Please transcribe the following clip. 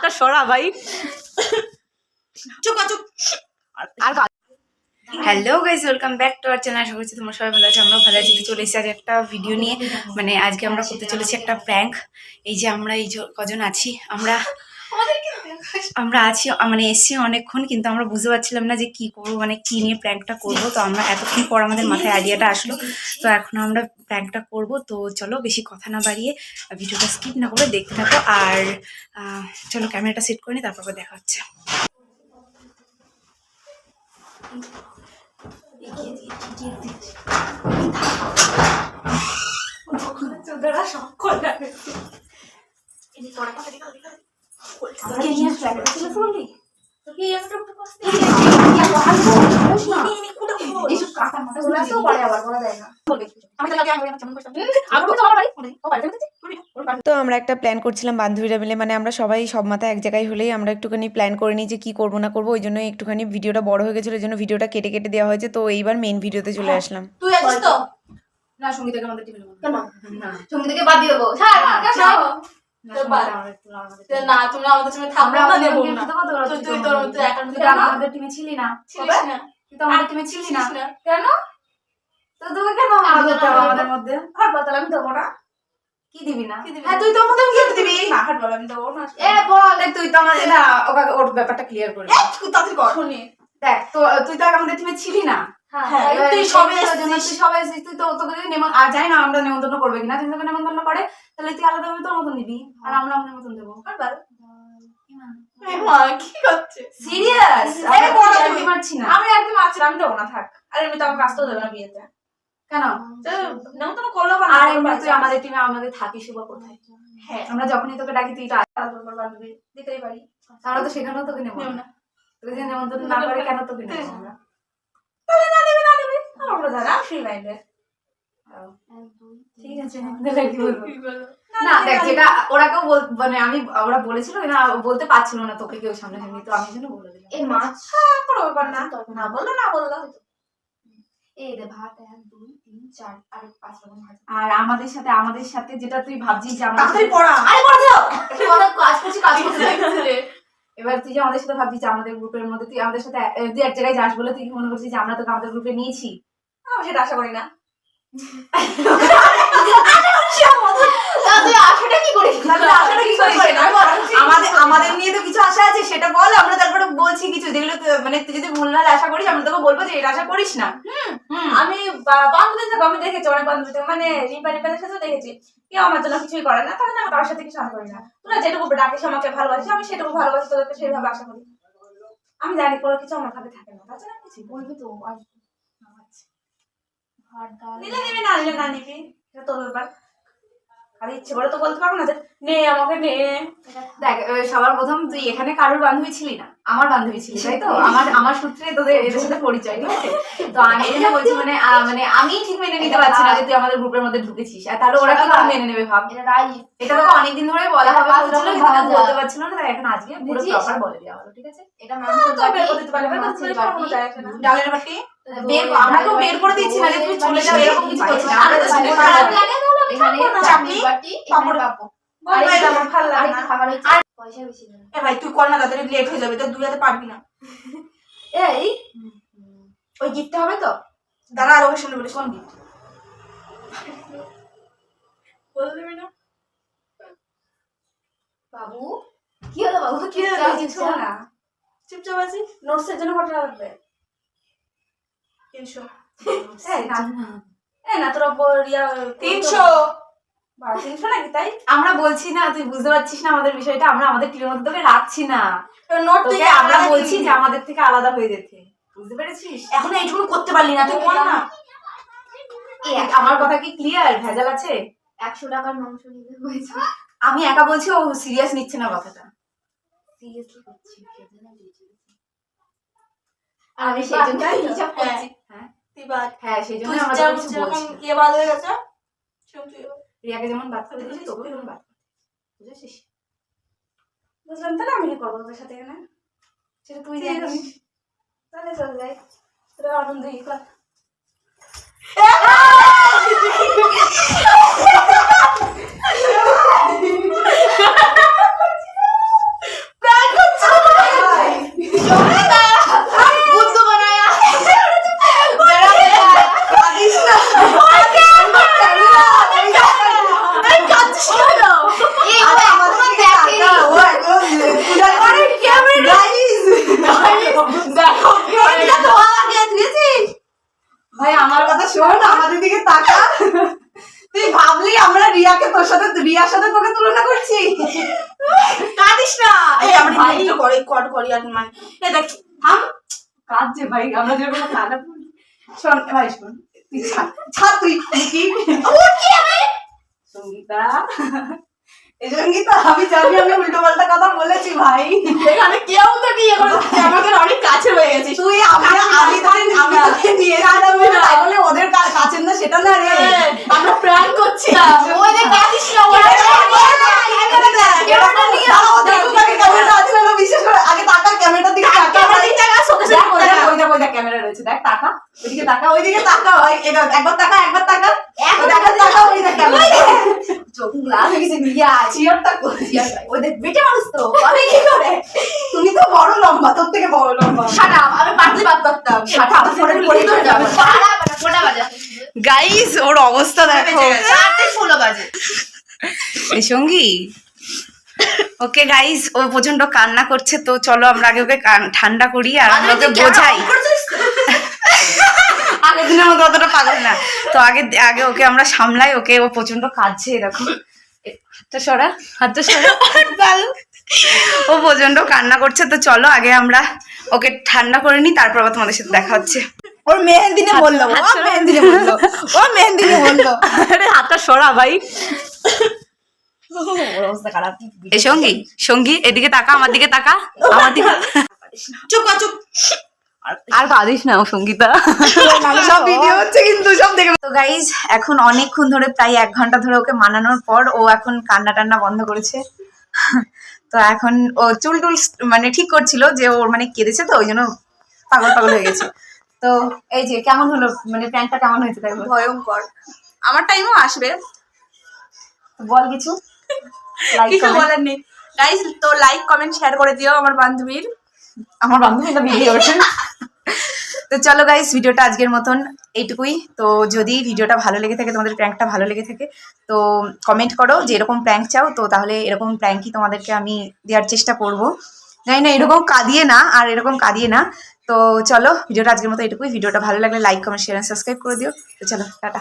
হাতটা সরা ভাই। Hello guys, welcome back to our channel. আশা করছি তোমরা সবাই ভালো আছো, আমরাও ভালো আছি। চলে এসেছি আজ একটা ভিডিও নিয়ে। মানে আজকে আমরা করতে চলেছি একটা প্র্যাঙ্ক। এই যে আমরা এই যে কজন আছি, আমরা আছি মানে এসছি অনেকক্ষণ, কিন্তু আমরা বুঝতে পারছিলাম না যে কি করবো, মানে কি নিয়ে প্র্যাঙ্কটা করবো। তো আমরা এতক্ষণ পর আমাদের মাথায় আইডিয়াটা আসলো, তো এখন আমরা প্র্যাঙ্কটা করব। তো চলো বেশি কথা না বাড়িয়ে ভিডিওটা স্কিপ না করে দেখতে থাকো। আর চলো ক্যামেরাটা সেট করে নিই, তারপর দেখা হচ্ছে। তো আমরা একটা প্ল্যান করছিলাম বান্ধবীরা মিলে, মানে আমরা সবাই সব মাথা এক জায়গায় হলেই আমরা একটুখানি প্ল্যান করে নিই যে কি করবো না করবো। ওই জন্য একটুখানি ভিডিওটা বড় হয়ে গেছিলো, ওই জন্য ভিডিওটা কেটে কেটে দেওয়া হয়েছে। তো এইবার মেইন ভিডিওতে চলে আসলাম। তুই আছিস তো? না, সঙ্গীতাকে আমাদের টিমে নেবো। কেন? না, সঙ্গীতাকে বাদ দিয়ে দেবো। না তুমি আমাদের টিমে থাকবে না, দেবো না। তুই তোর মতো একার মধ্যে আমাদের টিমে ছিলি না, ছিলিস না। তুই তো আমাদের টিমে ছিলি না। কেন? তো তুমি কেন আমাদের মধ্যে হাট বল, আমি দেবো না। কি দিবি না? হ্যাঁ, তুই তোর মধ্যে গিফট দিবি। না, হাট বল, আমি দেবো না। বল দেখ, তুই তো আমাদের না, ওর ব্যাপারটা ক্লিয়ার করে তাড়াতাড়ি কর। শুনি দেখ, তো তুই তো আমাদের টিমে ছিলি না। হ্যাঁ, তুই সবে এসেছিস, তুই তো তোকে যদি আর জানি না আমরা নেমন্তন্ন করবে কিনা। তুই তোকে নেমন্তন্ন করে তাহলে তুই আলাদা ভাবে তোর মতন দিবি, আর আমরা আমাদের মতন দেবো। কি করছে? সিরিয়াস? আমি পারছি না। আমি আর কি মারছিলাম, আমি দেবো না, থাক। আর এমনি তো আমাকে আসতেও দেবে না বিয়েতে। কেন? নেমন্তন্ন করলো না। আর এমনি তুই আমাদের টিমে আমাদের থাকিস বা কোথায়? হ্যাঁ, আমরা যখনই তোকে ডাকি তুই বান্ধবী দিতেই পারি। তাহলে তো সেখানেও তোকে নেবো না। তোকে যদি নেমন্তন্ন না করে কেন তোকে নেবো আমরা? তাহলে না দিবি, না দিবি, আমরা জানা ফ্রি মাইন্ডে। ঠিক আছে, কি বলবো না। দেখ, যেটা ওরা কেউ মানে ওরা বলেছিল না, বলতে পারছিল না তোকে কেউ সামনাসামনি, তো আমি জন্য বলে দিলাম। এই মাছ কোনো ব্যাপার না, না বললো না বললো। এই রে ভাত 1 2 3 4 আর 5 রকম ভাত। আর আমাদের সাথে যেটা তুই ভাবছিস যে আমাদের পড়া, আরে পড়া দাও, একটু অনেক কাজ করছি রে। এবার তুই যে আমাদের সাথে ভাবছিস যে আমাদের গ্রুপের মধ্যে তুই আমাদের সাথে তুই এক জায়গায় যাস বলে তুই কি মনে করছিস যে আমরা তোকে আমাদের গ্রুপে নিয়েছি? আমি সেটা আশা করি না। আমাদের নিয়ে তো কিছু আশা আছে, সেটা বল। আমরা তারপরে বলছি কিছু যেগুলো মানে তুই যদি ভুলভাল আশা করিস, আমরা তোকে বলবো যে এটা আশা করিস না। আমি বান্ধবীদের থেকে আমি দেখেছি, অনেক বান্ধবী থেকে, মানে রিম্পাদের সাথেও দেখেছি কেউ আমার জন্য কিছুই করে না, তখন আমি তার সাথে কিছু আশা করি না। তোরা যেটুকু ডাকিস আমাকে ভালোবাসিস, আমি সেটুকু ভালোবাসি তোদেরকে সেইভাবে আশা করি। আমি জানি কোনো কিছু আমার হাতে থাকে না, তাছাড়া কিছু বলবি তো। নিলে নিবি, না নিলে না নিবি, এটা তোর ব্যাপার। আর ইচ্ছে করে তো বলতে পারবো না যে নে আমাকে নে। দেখ, সবার প্রথম তুই এখানে কারোর বান্ধবী ছিলি না, আমার বান্ধবী ছিলি, তাই তো? আমার সূত্রে তোদের এদের সাথে পরিচয়, ঠিক আছে? তো আমি এটা বলছি, মানে আমি ঠিক মেনে নিতে পারছি না যে তুই আমাদের গ্রুপের মধ্যে ঢুকেছিস, আর তাহলে ওরা কি করে মেনে নেবে ভাব। এটা তোকে অনেকদিন ধরে বলা হবে বলছিল, কিন্তু বলতে পারছিল না, তাই এখন আজকে পুরো প্রপার বলে দেওয়া হলো, ঠিক আছে? এটা মানুষের বাড়ি করতে পারবে না, ডালের বাটি আমরা কেউ বের করে দিচ্ছি না যে তুই চলে যাবে, এরকম কিছু করছিস না। আমরা তো এখানে চাটনি পাপড় পাপড় আমার ভালো লাগে না। আর পয়সা বেশি না। এ ভাই তুই কর না, তাড়াতাড়ি লেট হয়ে যাবে, তো দুই হাতে পারবি না। এই ওই গিফট হবে তো? দাঁড়া, আর ওকে শুনে বলিস কোন গিফট বলে দিবি না। বাবু কি হলো? বাবু কি হলো? কিছু না, চুপচাপ আছিস। নোটসের জন্য কত টাকা লাগবে? 300। না তোর 300 300 নাকি? তাই আমরা বলছি না, তুই বুঝতে পারছিস না আমাদের বিষয়টা। আমরা আমাদের টিমের মধ্যে তোকে রাখছি না, নোট তোকে আমরা বলছি যে আমাদের থেকে আলাদা হয়ে যেতে, বুঝতে পেরেছিস? এখন এইটুকু করতে পারলি না, তুই কর না। আমার কথা কি ক্লিয়ার? ভেজাল আছে? 100 টাকার মাংস নিতে হয়েছে। আমি একা বলছি, ও সিরিয়াস নিচ্ছে না কথাটা। সিরিয়াসলি করছি, আমি সেই জন্য হিসাব করছি। হ্যাঁ, সেই জন্য আমরা কিছু বলছি। কে বাদ হয়ে গেছে? রিয়াকে যেমন বাদ করে দিয়েছি, তোকেও যেমন বাদ করে দিয়েছি, বুঝেছিস? বুঝলাম, তাহলে আমি কি করবো তোদের সাথে এখানে? সেটা তুই জানিস। তাহলে চলে যাই, তোরা আনন্দই কর। ভাই করে কট করি আর মানে এ দেখ থাম কাঁদছে ভাই, আমরা যেরকম কাঁদা বলি। শোন ভাই শোন, তুই ছাড় তুই কি সঙ্গীতা, এই সঙ্গীতা আমি জানি আমি উল্টো পাল্টা কথা বলেছি ভাই, এখানে কেউ তো নিয়ে আমাদের অনেক কাছে হয়ে গেছে তুই আমি তোকে নিয়ে তাই বলে ওদের কাছের না সেটা না রে, আমরা প্র্যাঙ্ক করছি না ওদের কাছিস না বিশেষ করে আগে টাকা ক্যামেরার দিকে ক্যামেরা রয়েছে, দেখ টাকা ওইদিকে টাকা, ওইদিকে টাকা ভাই, একবার টাকা একবার টাকা টাকা, ওই দেখ চোখ লাল হয়ে গেছে, নিয়ে চিয়ারটা করছি ওদের বেটে মানুষ তো বলে কি করে, তুমি তো বড় লম্বা, তোর থেকে বড় লম্বা, শাট আপ আমি পারলে বাদ করতাম শাট আপ ফোনে পড়ে ধরে যাবে ফোটা বাজে গাইস, ওর অবস্থা দেখো 4:16 বাজে এই সঙ্গী। ওকে গাইস, ও প্রচন্ড কান্না করছে, তো চলো আমরা আগে ওকে ঠান্ডা করি আর আমরা ওকে বোঝাই। আগের দিনের মতো অতটা পাগল না, তো আগে আগে ওকে আমরা সামলাই, ওকে ও প্রচন্ড কাঁদছে, এরকম হাতটা সরা, হাতটা সরা, ও প্রচন্ড কান্না করছে, তো চলো আগে আমরা ওকে ঠান্ডা করে নিই, তারপর আবার তোমাদের সাথে দেখা হচ্ছে। ওর মেহেন্দিনে বললো আরে হাতটা সরা ভাই। এই সঙ্গী সঙ্গী এদিকে তাকা, আমার দিকে তাকা, আমার দিকে চুপ চুপ আর কাঁদিস না সঙ্গীতা, সব ভিডিও হচ্ছে কিন্তু সব দেখে। তো গাইজ এখন অনেকক্ষণ ধরে প্রায় 1 ঘন্টা ধরে ওকে মানানোর পর ও এখন কান্না টান্না বন্ধ করেছে। তো এখন ও চুল টুল মানে ঠিক করছিল, যে ওর মানে কেঁদেছে তো ওই জন্য পাগল পাগল হয়ে গেছে। তো এই যে কেমন হলো, মানে প্র্যাঙ্কটা কেমন হয়েছে তাই বল। ভয়ঙ্কর, আমার টাইমও আসবে, বল কিছু, কিছু বলার নেই গাইস। তো লাইক কমেন্ট শেয়ার করে দিও আমার বান্ধবীর, আমার বান্ধবীটা ভিডিও ওঠে। তো চলো গাইস, ভিডিওটা আজকের মতন এইটুকুই। তো যদি ভিডিওটা ভালো লেগে থাকে, তোমাদের প্র্যাঙ্কটা ভালো লেগে থাকে, তো কমেন্ট করো যে এরকম প্র্যাঙ্ক চাও, তো তাহলে এরকম প্র্যাঙ্কই তোমাদেরকে আমি দেওয়ার চেষ্টা করবো। জানি না এরকম কাঁদিয়ে না, আর এরকম কাঁদিয়ে না। তো চলো ভিডিওটা আজকের মতো এইটুকুই। ভিডিওটা ভালো লাগলে লাইক কমেন্ট শেয়ার সাবস্ক্রাইব করে দিও। তো চলো টাটা।